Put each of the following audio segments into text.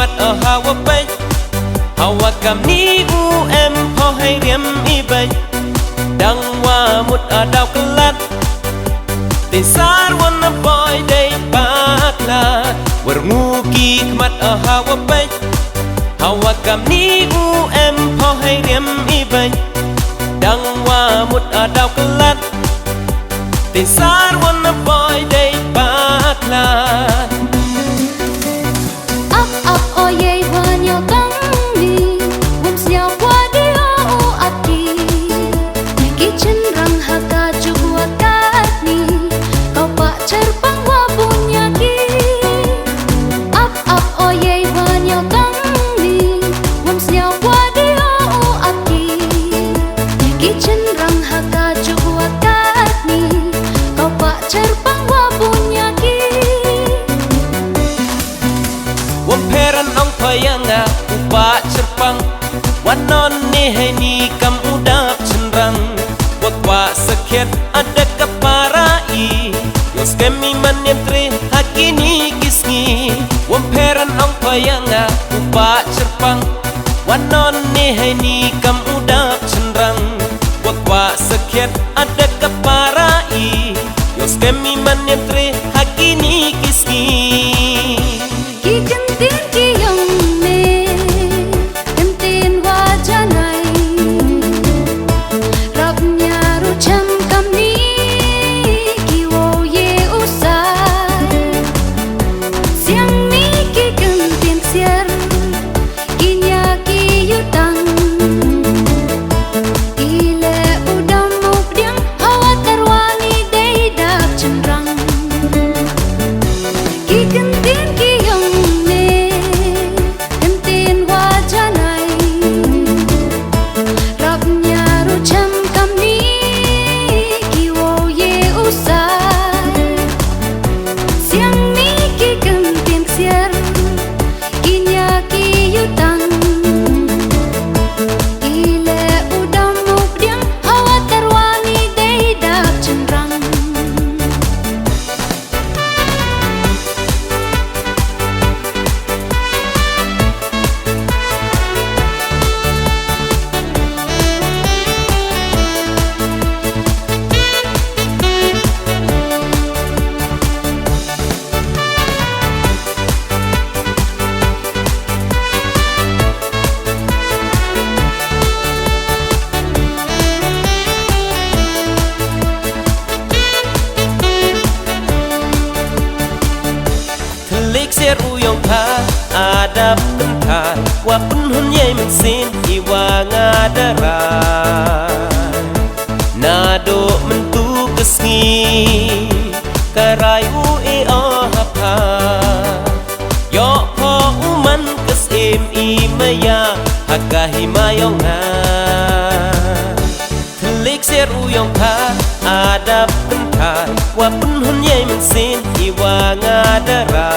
mặt ở hawa bay hawa cầm ni u em ho hay riêng y bay đang qua một ở đào kelat tình sar wanna boy day bakla warnguki mặt ở hawa bay hawa cầm ni u em ho hay riêng y bay đang qua một ở đào kelat tình sar wanna boy day bakla Oye banyak kami siap wadio aki kitchen rang haka jua kani kau pacar pangwa punya ki up oye banyak kami siap wadio aki kitchen rang haka jua kani kau pacar pangwa punya ki Wamperan ang payanga upa cerpang wanon ni hai ni kam udap cendrang wakwa sekian ada keparai yos kemi manemtre hakini kisni Wamperan ang payanga upa cerpang wanon ni hai ni kam udap cendrang wakwa sekian ada keparai yos kemi manemtre hakini kisni Ser uyong ka adap kentai wapun hunyai mensin iwa ngadara nado mentu kesngi karai ue ohapa yo po uman kesim imaya hakahi mayong ha telik ser uyong ka adap kentai wapun hunyai mensin iwa ngadara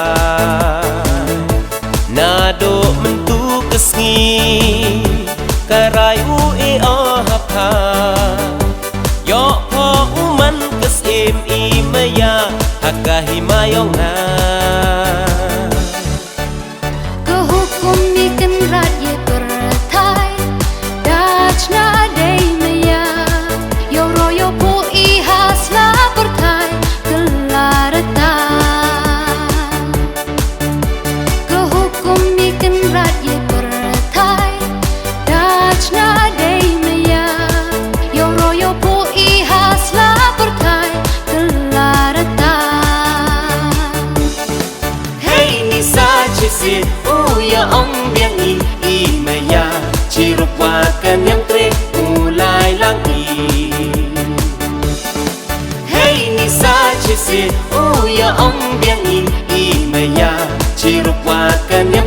nado mentu kesngi karai ue ohapa yo po uman kesim imaya hakahi mayong ha kehukum ikan radye pertai dachna day maya yo royo po ihasla pertai kelarata kehukum ikan radye pertai dachna day maya yo royo po ihasla pertai kelarata hey ni sa chisi uya ong biang i maya chirup wakan yang tre ulai lang i hey ni sa chisi uya ong biang i maya chirup wakan yang